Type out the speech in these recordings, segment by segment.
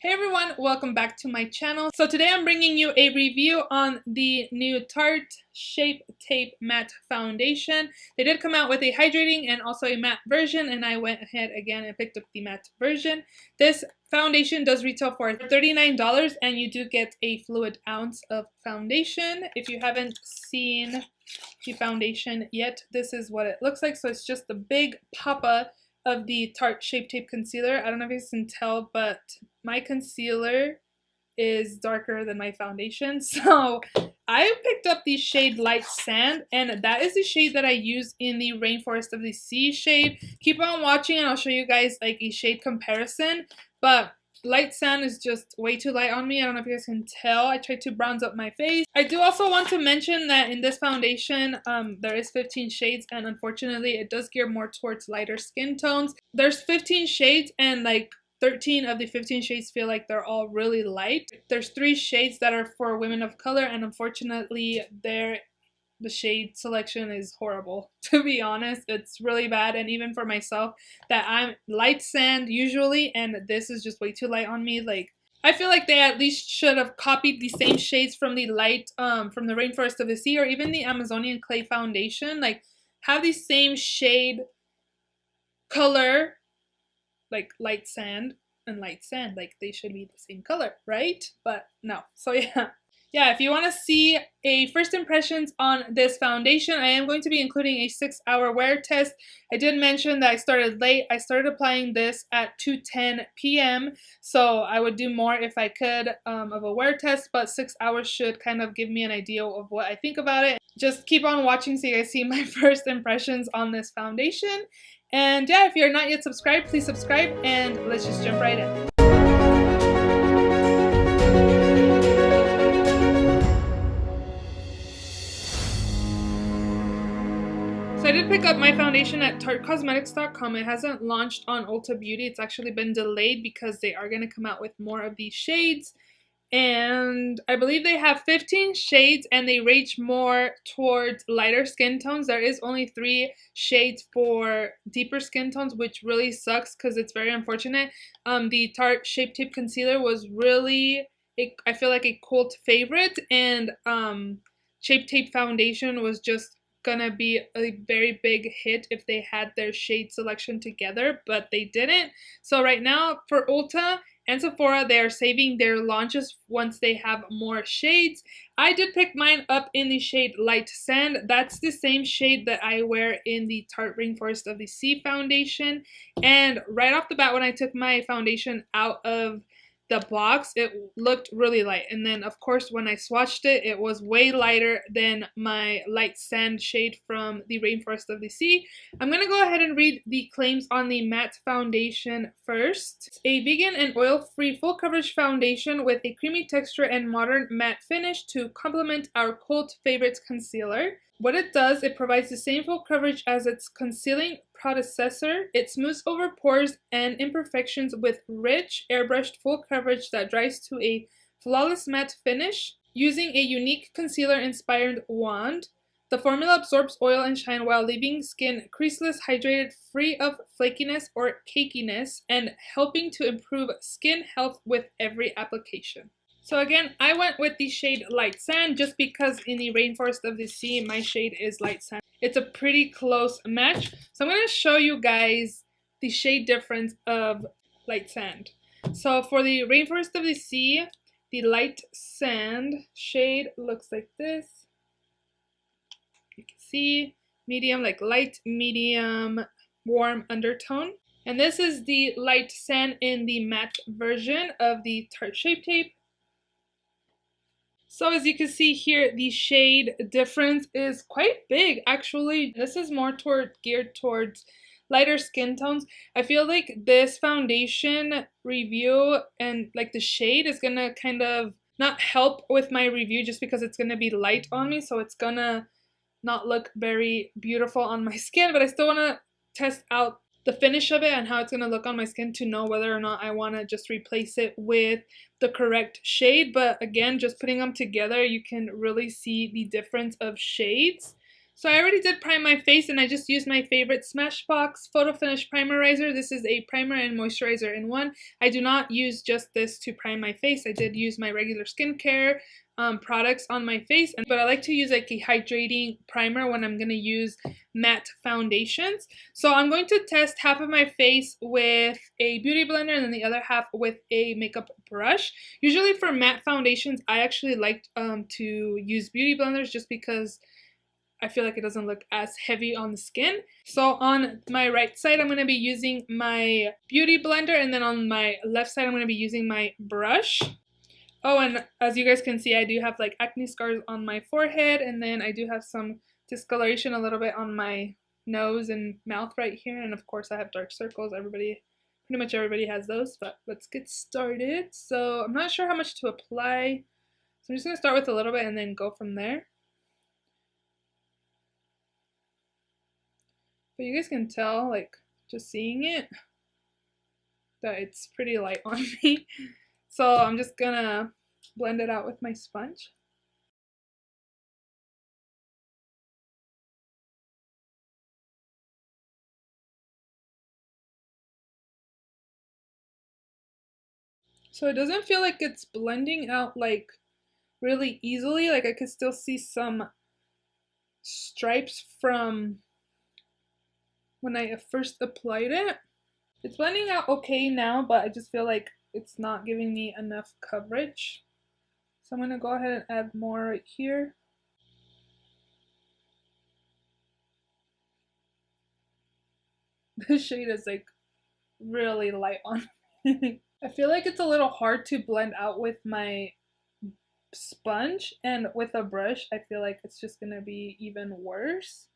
Hey everyone, welcome back to my channel. So today I'm bringing you a review on the new Tarte Shape Tape Matte Foundation. They did come out with a hydrating and also a matte version, and I went ahead again and picked up the matte version. This foundation does retail for $39, and you do get a fluid ounce of foundation. If you haven't seen the foundation yet, this is what it looks like. So it's just the big papa of the Tarte Shape Tape Concealer. I don't know if you can tell, but my concealer is darker than my foundation. So I picked up the shade Light Sand, and that is the shade that I use in the Rainforest of the Sea shade. Keep on watching and I'll show you guys like a shade comparison. But Light Sand is just way too light on me. I don't know if you guys can tell. I tried to bronze up my face. I do also want to mention that in this foundation, there is 15 shades, and unfortunately it does gear more towards lighter skin tones. There's 15 shades, and like 13 of the 15 shades feel like they're all really light. There's 3 shades that are for women of color, and unfortunately the shade selection is horrible. To be honest, it's really bad. And even for myself, that I'm light sand usually, and this is just way too light on me. Like, I feel like they at least should have copied the same shades from the from the Rainforest of the Sea, or even the Amazonian Clay Foundation. Like, have the same shade color, like light sand and light sand. Like, they should be the same color, right? But no. So yeah, if you want to see a first impressions on this foundation, I am going to be including a 6-hour wear test. I did mention that I started late. I started applying this at 2:10 p.m. So I would do more if I could of a wear test, but 6 hours should kind of give me an idea of what I think about it. Just keep on watching so you guys see my first impressions on this foundation. And yeah, if you're not yet subscribed, please subscribe, and let's just jump right in. So I did pick up my foundation at tartecosmetics.com. It hasn't launched on Ulta Beauty. It's actually been delayed because they are going to come out with more of these shades. And I believe they have 15 shades, and they range more towards lighter skin tones. There is only 3 shades for deeper skin tones, which really sucks because it's very unfortunate. The Tarte Shape Tape Concealer was really, I feel like, a cult favorite, and Shape Tape Foundation was just gonna be a very big hit if they had their shade selection together, but they didn't. So right now for Ulta and Sephora, they are saving their launches once they have more shades. I did pick mine up in the shade Light Sand. That's the same shade that I wear in the Tarte Rainforest of the Sea foundation. And right off the bat, when I took my foundation out of the box, it looked really light, and then of course when I swatched it, it was way lighter than my Light Sand shade from the Rainforest of the Sea. I'm gonna go ahead and read the claims on the matte foundation first. It's a vegan and oil-free full coverage foundation with a creamy texture and modern matte finish to complement our cult favorite concealer. What it does, it provides the same full coverage as its concealing predecessor. It smooths over pores and imperfections with rich, airbrushed full coverage that dries to a flawless matte finish. Using a unique concealer-inspired wand, the formula absorbs oil and shine while leaving skin creaseless, hydrated, free of flakiness or cakeyness, and helping to improve skin health with every application. So again, I went with the shade Light Sand just because in the Rainforest of the Sea, my shade is Light Sand. It's a pretty close match. So I'm going to show you guys the shade difference of Light Sand. So for the Rainforest of the Sea, the Light Sand shade looks like this. You can see medium, like light, medium, warm undertone. And this is the Light Sand in the matte version of the Tarte Shape Tape. So as you can see here, the shade difference is quite big actually. This is more geared towards lighter skin tones. I feel like this foundation review and like the shade is gonna kind of not help with my review just because it's gonna be light on me, so it's gonna not look very beautiful on my skin, but I still wanna test out the finish of it and how it's going to look on my skin to know whether or not I want to just replace it with the correct shade. But again, just putting them together, you can really see the difference of shades. So I already did prime my face, and I just used my favorite Smashbox Photo Finish Primerizer. This is a primer and moisturizer in one. I do not use just this to prime my face. I did use my regular skincare products on my face, but I like to use like a hydrating primer when I'm going to use matte foundations. So I'm going to test half of my face with a beauty blender and then the other half with a makeup brush. Usually for matte foundations, I actually like to use beauty blenders just because I feel like it doesn't look as heavy on the skin. So on my right side, I'm going to be using my beauty blender, and then on my left side, I'm going to be using my brush. Oh, and as you guys can see, I do have like acne scars on my forehead, and then I do have some discoloration a little bit on my nose and mouth right here, and of course I have dark circles. Pretty much everybody has those, but let's get started. So I'm not sure how much to apply, so I'm just going to start with a little bit and then go from there. But you guys can tell, like, just seeing it, that it's pretty light on me. So I'm just gonna blend it out with my sponge. So it doesn't feel like it's blending out like really easily. Like I could still see some stripes from when I first applied it. It's blending out okay now, but I just feel like it's not giving me enough coverage. So I'm gonna go ahead and add more right here. This shade is like really light on me. I feel like it's a little hard to blend out with my sponge, and with a brush I feel like it's just gonna be even worse.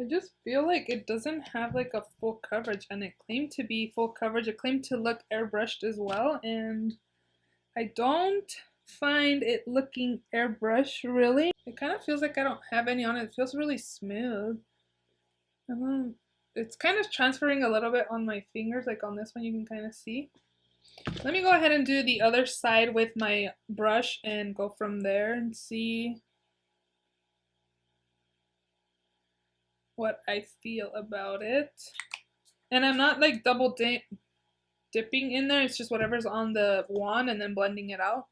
I just feel like it doesn't have like a full coverage, and it claimed to be full coverage. It claimed to look airbrushed as well, and I don't find it looking airbrushed really. It kind of feels like I don't have any on it. It feels really smooth. And then it's kind of transferring a little bit on my fingers, like on this one you can kind of see. Let me go ahead and do the other side with my brush and go from there and see what I feel about it. And I'm not like double dipping in there, it's just whatever's on the wand and then blending it out.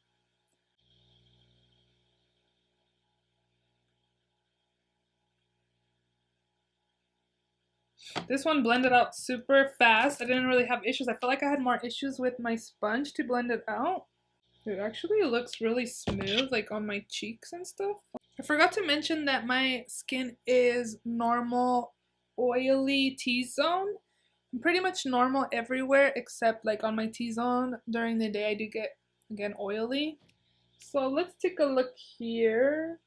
This one blended out super fast. I didn't really have issues. I felt like I had more issues with my sponge to blend it out. It actually looks really smooth, like on my cheeks and stuff. I forgot to mention that my skin is normal, oily T-zone. I'm pretty much normal everywhere except like on my T-zone during the day I do get, again, oily. So let's take a look here.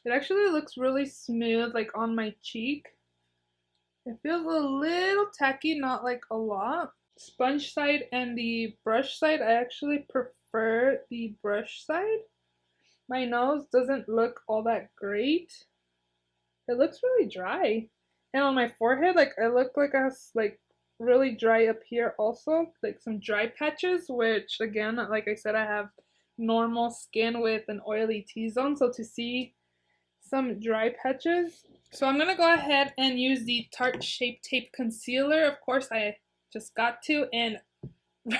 It actually looks really smooth, like on my cheek. It feels a little tacky, not like a lot. Sponge side and the brush side, I actually prefer the brush side. My nose doesn't look all that great. It looks really dry. And on my forehead, like I look like I have like really dry up here also, like some dry patches, which again, like I said, I have normal skin with an oily T-zone, so to see some dry patches. So I'm gonna go ahead and use the Tarte Shape Tape Concealer. Of course, I just got to, and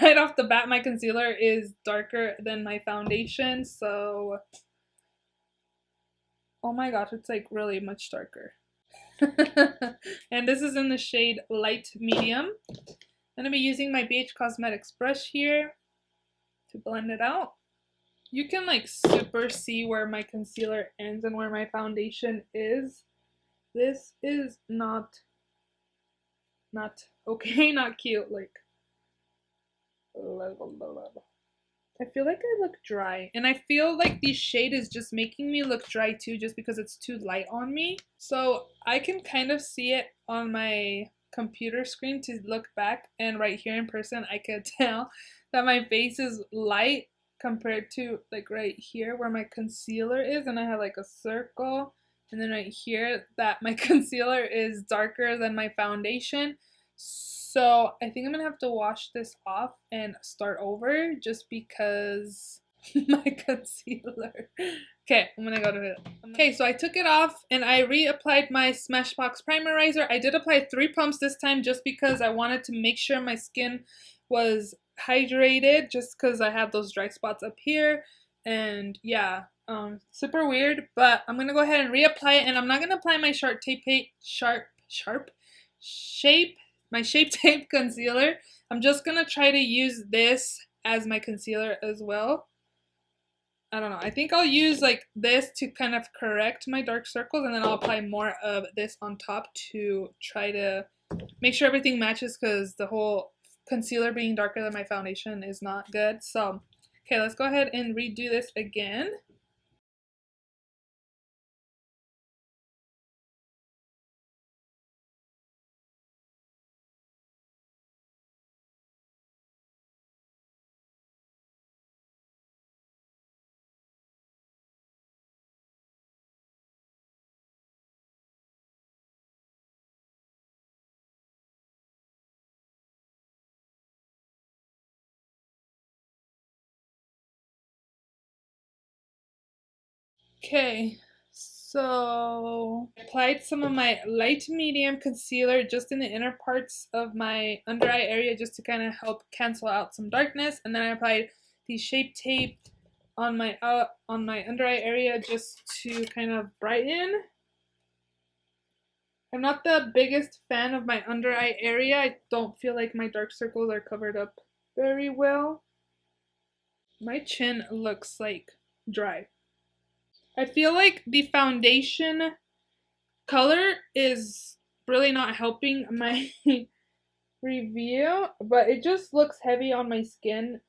right off the bat, my concealer is darker than my foundation, so oh my gosh, it's like really much darker. And this is in the shade Light Medium. I'm gonna be using my BH Cosmetics brush here to blend it out. You can like super see where my concealer ends and where my foundation is. This is not okay, not cute. Like, I feel like I look dry, and I feel like the shade is just making me look dry too, just because it's too light on me. So I can kind of see it on my computer screen to look back, and right here in person I could tell that my face is light compared to like right here where my concealer is, and I have like a circle, and then right here that my concealer is darker than my foundation. So I think I'm gonna have to wash this off and start over, just because my concealer. Okay, I'm gonna go to it. Okay, so I took it off and I reapplied my Smashbox Primerizer. I did apply 3 pumps this time just because I wanted to make sure my skin was hydrated, just because I have those dry spots up here. And yeah, super weird, but I'm gonna go ahead and reapply it, and I'm not gonna apply my shape tape concealer. I'm just gonna try to use this as my concealer as well. I don't know. I think I'll use like this to kind of correct my dark circles, and then I'll apply more of this on top to try to make sure everything matches, because the whole concealer being darker than my foundation is not good. So, okay, let's go ahead and redo this again. Okay, so I applied some of my light medium concealer just in the inner parts of my under eye area, just to kind of help cancel out some darkness, and then I applied the shape tape on my under eye area just to kind of brighten. I'm not the biggest fan of my under eye area. I don't feel like my dark circles are covered up very well. My chin looks like dry. I feel like the foundation color is really not helping my review, but it just looks heavy on my skin.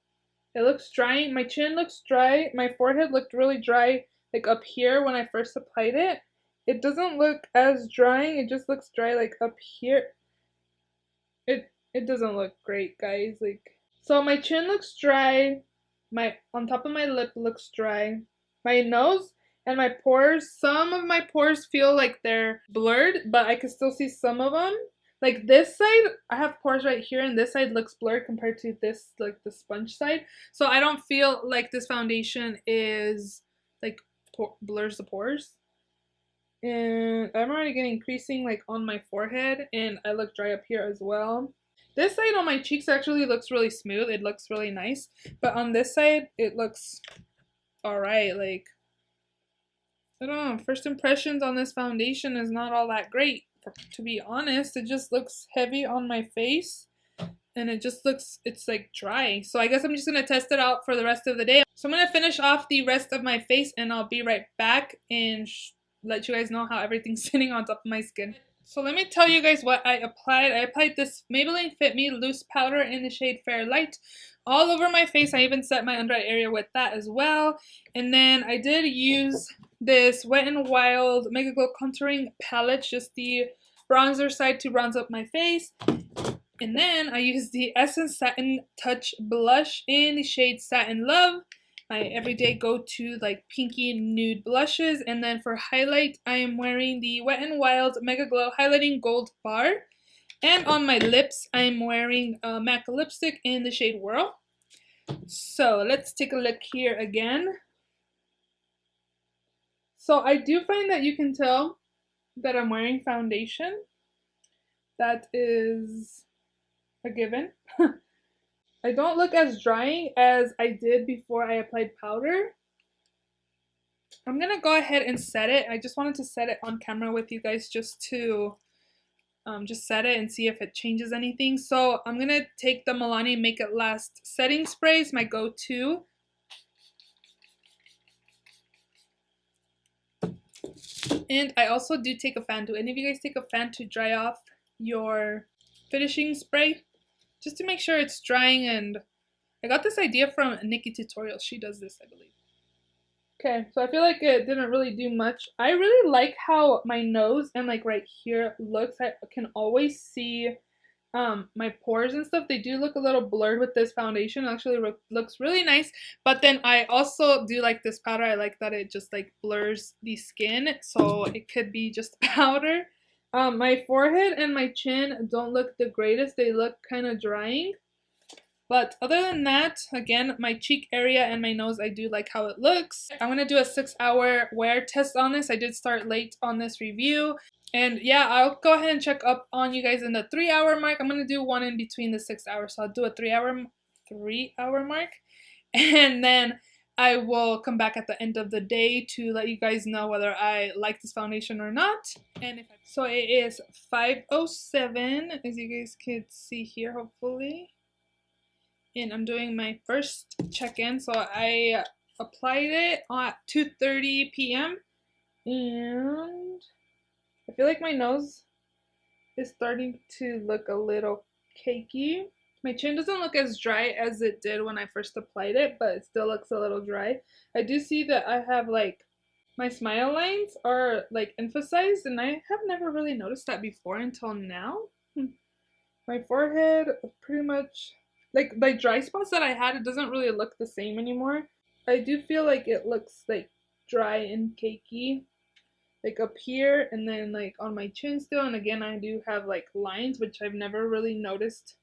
It looks dry. My chin looks dry. My forehead looked really dry, like up here when I first applied it. It doesn't look as drying. It just looks dry like up here. It doesn't look great, guys. Like, so my chin looks dry. My on top of my lip looks dry. My nose and my pores, some of my pores feel like they're blurred, but I can still see some of them. Like this side, I have pores right here, and this side looks blurred compared to this, like the sponge side. So I don't feel like this foundation is like blurs the pores. And I'm already getting creasing like on my forehead, and I look dry up here as well. This side on my cheeks actually looks really smooth. It looks really nice. But on this side, it looks alright. Like, I don't know. First impressions on this foundation is not all that great, to be honest. It just looks heavy on my face. And it just looks, it's like dry. So I guess I'm just going to test it out for the rest of the day. So I'm going to finish off the rest of my face, and I'll be right back and let you guys know how everything's sitting on top of my skin. So let me tell you guys what I applied. I applied this Maybelline Fit Me loose powder in the shade Fair Light all over my face. I even set my under eye area with that as well. And then I did use this Wet n Wild Mega Glow Contouring Palette, just the bronzer side, to bronze up my face. And then I used the Essence Satin Touch Blush in the shade Satin Love, my everyday go-to like pinky nude blushes. And then for highlight, I am wearing the Wet n Wild Mega Glow Highlighting Gold Bar. And on my lips, I'm wearing MAC lipstick in the shade Whirl. So let's take a look here again. So I do find that you can tell that I'm wearing foundation. That is a given. I don't look as drying as I did before I applied powder. I'm gonna go ahead and set it. I just wanted to set it on camera with you guys, just to just set it and see if it changes anything. So I'm gonna take the Milani Make It Last setting spray. It's my go-to. And I also do take a fan. Do any of you guys take a fan to dry off your finishing spray? Just to make sure it's drying. And I got this idea from Nikki Tutorial. She does this, I believe. Okay, so I feel like it didn't really do much. I really like how my nose and like right here looks. I can always see my pores and stuff. They do look a little blurred with this foundation. It actually looks really nice. But then I also do like this powder. I like that it just like blurs the skin, so it could be just powder. My forehead and my chin don't look the greatest. They look kind of drying. But other than that, again, my cheek area and my nose, I do like how it looks. I'm going to do a 6-hour wear test on this. I did start late on this review. And yeah, I'll go ahead and check up on you guys in the 3-hour mark. I'm going to do one in between the 6 hours. So I'll do a 3-hour mark. And then I will come back at the end of the day to let you guys know whether I like this foundation or not. And so it is 5:07, as you guys can see here, hopefully. And I'm doing my first check-in. So I applied it at 2:30 p.m. and I feel like my nose is starting to look a little cakey. My chin doesn't look as dry as it did when I first applied it, but it still looks a little dry. I do see that I have like my smile lines are like emphasized, and I have never really noticed that before until now. My forehead pretty much, like the dry spots that I had, it doesn't really look the same anymore. I do feel like it looks like dry and cakey, like up here and then like on my chin still. And again, I do have like lines, which I've never really noticed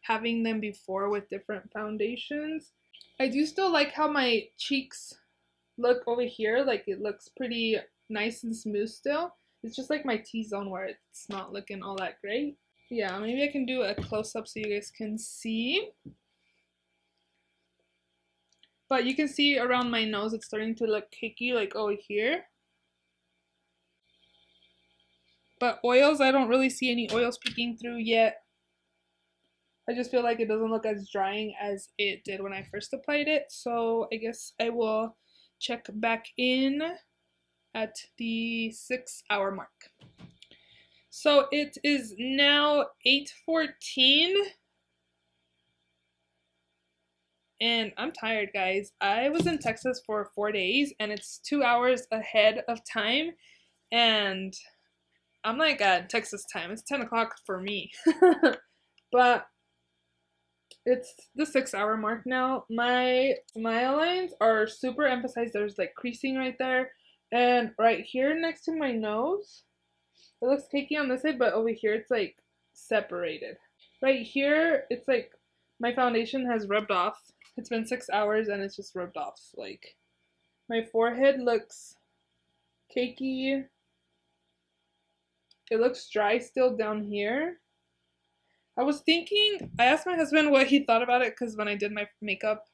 having them before with different foundations. I do still like how my cheeks look over here. Like it looks pretty nice and smooth still. It's just like my T-zone where it's not looking all that great. Yeah, maybe I can do a close-up so you guys can see. But you can see around my nose it's starting to look cakey, like over here. But oils, I don't really see any oils peeking through yet. I just feel like it doesn't look as drying as it did when I first applied it. So I guess I will check back in at the 6-hour mark. So it is now 8:14. And I'm tired, guys. I was in Texas for 4 days and it's 2 hours ahead of time. And I'm like at Texas time. It's 10 o'clock for me. But it's the 6-hour mark now. My smile lines are super emphasized. There's like creasing right there. And right here next to my nose, it looks cakey on this side, but over here it's like separated. Right here, it's like my foundation has rubbed off. It's been 6 hours and it's just rubbed off. Like my forehead looks cakey. It looks dry still down here. I was thinking, I asked my husband what he thought about it because when I did my makeup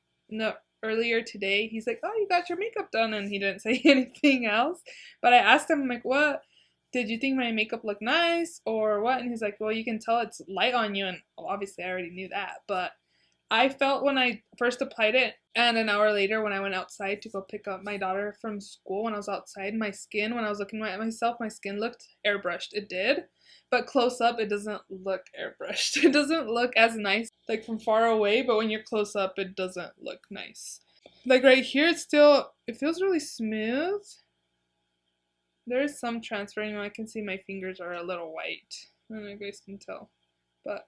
earlier today, he's like, oh, you got your makeup done, and he didn't say anything else. But I asked him, I'm like, what? Did you think my makeup looked nice or what? And he's like, well, you can tell it's light on you. And obviously I already knew that. But I felt when I first applied it and an hour later when I went outside to go pick up my daughter from school, when I was outside, my skin, when I was looking at myself, my skin looked airbrushed. It did. But close up, it doesn't look airbrushed. It doesn't look as nice like from far away, but when you're close up, it doesn't look nice. Like right here, it feels really smooth. There is some transferring. I can see my fingers are a little white. I don't know if you guys can tell, but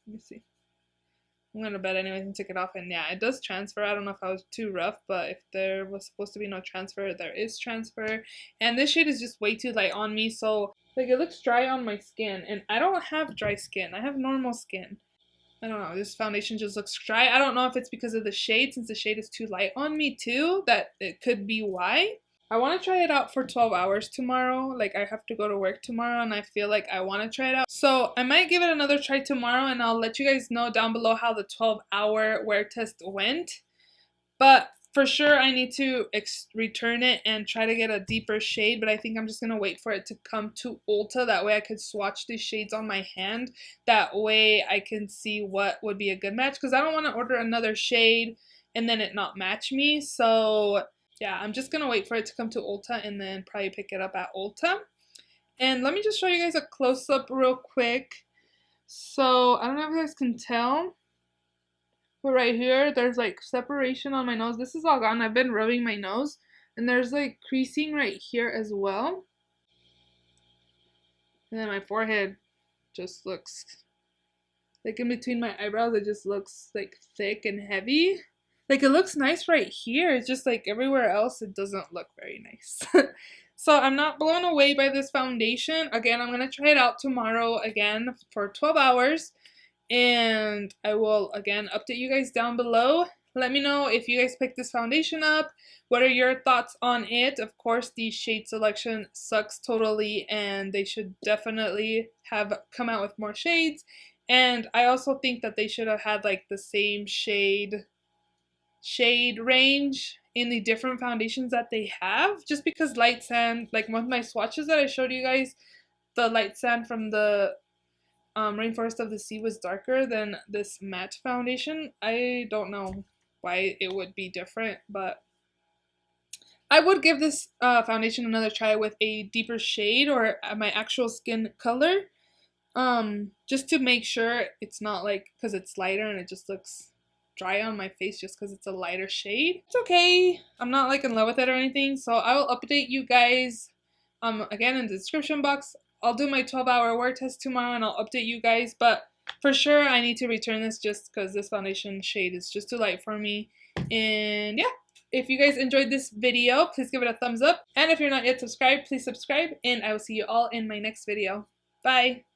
let me see. I'm gonna bet anyways and take it off, and yeah, it does transfer. I don't know if I was too rough, but if there was supposed to be no transfer, there is transfer. And this shade is just way too light on me, so like it looks dry on my skin, and I don't have dry skin. I have normal skin. I don't know, this foundation just looks dry. I don't know if it's because of the shade, since the shade is too light on me too, that it could be why. I want to try it out for 12 hours tomorrow. Like I have to go to work tomorrow and I feel like I want to try it out. So I might give it another try tomorrow and I'll let you guys know down below how the 12-hour wear test went. But for sure I need to return it and try to get a deeper shade, but I think I'm just going to wait for it to come to Ulta. That way I could swatch these shades on my hand. That way I can see what would be a good match, because I don't want to order another shade and then it not match me. So yeah, I'm just going to wait for it to come to Ulta and then probably pick it up at Ulta. And let me just show you guys a close-up real quick. So, I don't know if you guys can tell, but right here, there's like separation on my nose. This is all gone. I've been rubbing my nose. And there's like creasing right here as well. And then my forehead just looks, like in between my eyebrows, it just looks like thick and heavy. Like it looks nice right here, it's just like everywhere else it doesn't look very nice. So I'm not blown away by this foundation. Again, I'm going to try it out tomorrow again for 12 hours. And I will again update you guys down below. Let me know if you guys picked this foundation up. What are your thoughts on it? Of course, the shade selection sucks totally, and they should definitely have come out with more shades. And I also think that they should have had like the same shade range in the different foundations that they have, just because light sand, like with my swatches that I showed you guys, the light sand from the Rainforest of the Sea was darker than this matte foundation. I don't know why it would be different, but I would give this foundation another try with a deeper shade or my actual skin color, just to make sure it's not like, because it's lighter and it just looks dry on my face just because it's a lighter shade. It's okay. I'm not like in love with it or anything, so I will update you guys again in the description box. I'll do my 12-hour wear test tomorrow and I'll update you guys, but for sure I need to return this just because this foundation shade is just too light for me. And yeah, if you guys enjoyed this video, please give it a thumbs up, and if you're not yet subscribed, please subscribe, and I will see you all in my next video. Bye!